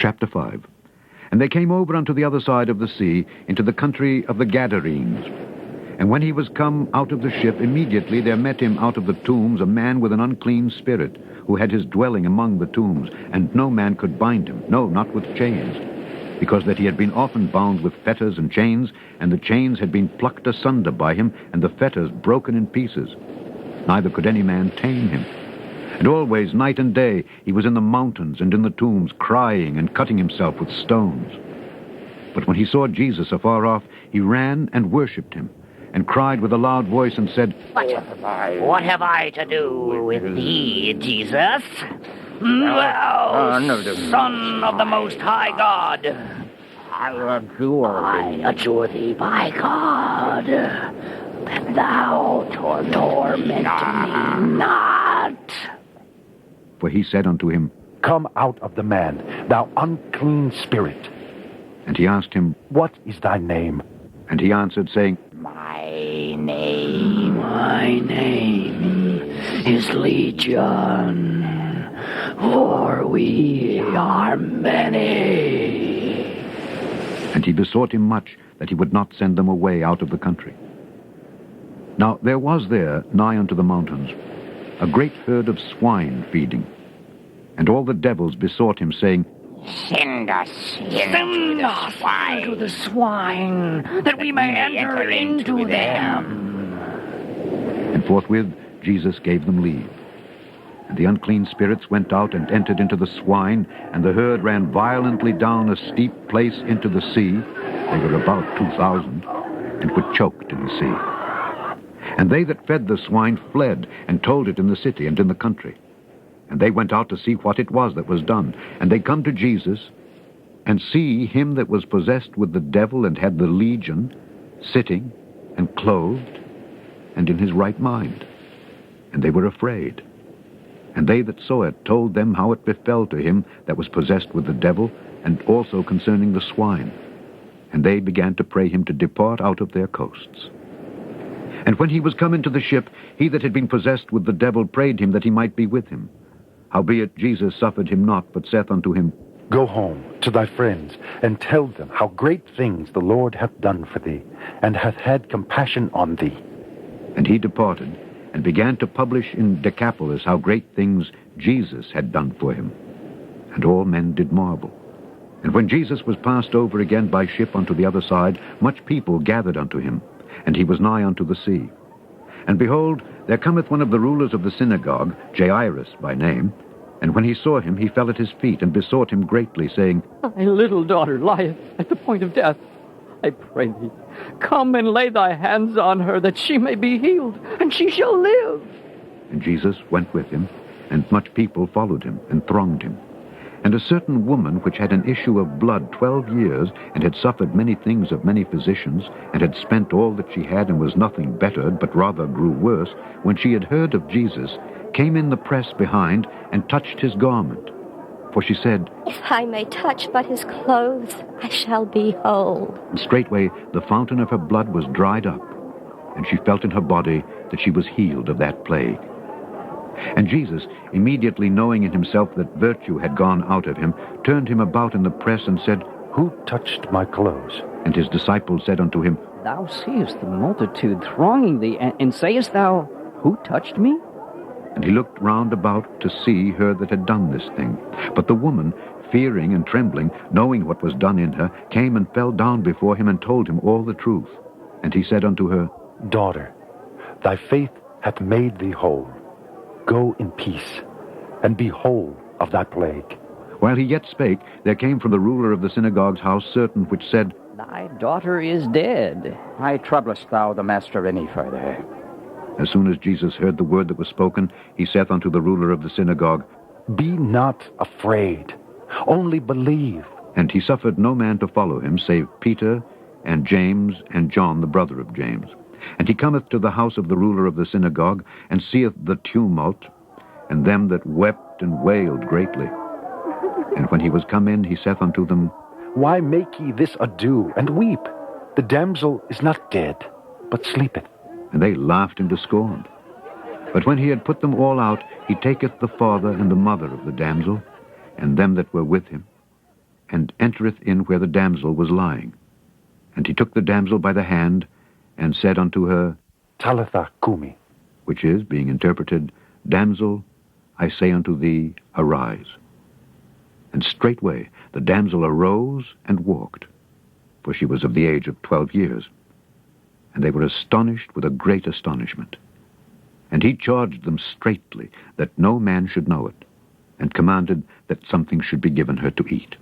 Chapter 5. And they came over unto the other side of the sea, into the country of the Gadarenes. And when he was come out of the ship, immediately there met him out of the tombs a man with an unclean spirit, who had his dwelling among the tombs, and no man could bind him, no, not with chains, because that he had been often bound with fetters and chains, and the chains had been plucked asunder by him, and the fetters broken in pieces. Neither could any man tame him. And always, night and day, he was in the mountains and in the tombs, crying and cutting himself with stones. But when he saw Jesus afar off, he ran and worshipped him, and cried with a loud voice and said, What have I to do with thee, Jesus? Thou Son of the Most High God. I adjure thee by God, that thou torment me not. For he said unto him, Come out of the man, thou unclean spirit. And he asked him, What is thy name? And he answered, saying, My name is Legion, for we are many. And he besought him much that he would not send them away out of the country. Now there was there, nigh unto the mountains, a great herd of swine feeding. And all the devils besought him, saying, Send us into the swine, that we may enter into them. And forthwith Jesus gave them leave. And the unclean spirits went out and entered into the swine, and the herd ran violently down a steep place into the sea. They were about 2,000, and were choked in the sea. And they that fed the swine fled, and told it in the city and in the country. And they went out to see what it was that was done. And they come to Jesus, and see him that was possessed with the devil and had the legion, sitting and clothed, and in his right mind. And they were afraid. And they that saw it told them how it befell to him that was possessed with the devil, and also concerning the swine. And they began to pray him to depart out of their coasts. And when he was come into the ship, he that had been possessed with the devil prayed him that he might be with him. Howbeit Jesus suffered him not, but saith unto him, Go home to thy friends, and tell them how great things the Lord hath done for thee, and hath had compassion on thee. And he departed, and began to publish in Decapolis how great things Jesus had done for him. And all men did marvel. And when Jesus was passed over again by ship unto the other side, much people gathered unto him, and he was nigh unto the sea. And behold, there cometh one of the rulers of the synagogue, Jairus by name, and when he saw him, he fell at his feet, and besought him greatly, saying, My little daughter lieth at the point of death. I pray thee, come and lay thy hands on her, that she may be healed, and she shall live. And Jesus went with him, and much people followed him, and thronged him. And a certain woman which had an issue of blood 12 years, and had suffered many things of many physicians, and had spent all that she had, and was nothing bettered, but rather grew worse, when she had heard of Jesus, came in the press behind, and touched his garment. For she said, If I may touch but his clothes, I shall be whole. And straightway the fountain of her blood was dried up, and she felt in her body that she was healed of that plague. And Jesus, immediately knowing in himself that virtue had gone out of him, turned him about in the press, and said, Who touched my clothes? And his disciples said unto him, Thou seest the multitude thronging thee, and sayest thou, Who touched me? And he looked round about to see her that had done this thing. But the woman, fearing and trembling, knowing what was done in her, came and fell down before him, and told him all the truth. And he said unto her, Daughter, thy faith hath made thee whole. Go in peace, and be whole of thy plague. While he yet spake, there came from the ruler of the synagogue's house certain which said, Thy daughter is dead. Why troublest thou the master any further? As soon as Jesus heard the word that was spoken, he saith unto the ruler of the synagogue, Be not afraid, only believe. And he suffered no man to follow him, save Peter, and James, and John, the brother of James. And he cometh to the house of the ruler of the synagogue, and seeth the tumult, and them that wept and wailed greatly. And when he was come in, he saith unto them, Why make ye this ado, and weep? The damsel is not dead, but sleepeth. And they laughed him to scorn. But when he had put them all out, he taketh the father and the mother of the damsel, and them that were with him, and entereth in where the damsel was lying. And he took the damsel by the hand, and said unto her, Talitha cumi, which is, being interpreted, Damsel, I say unto thee, arise. And straightway the damsel arose and walked, for she was of the age of 12 years. And they were astonished with a great astonishment. And he charged them straitly that no man should know it, and commanded that something should be given her to eat.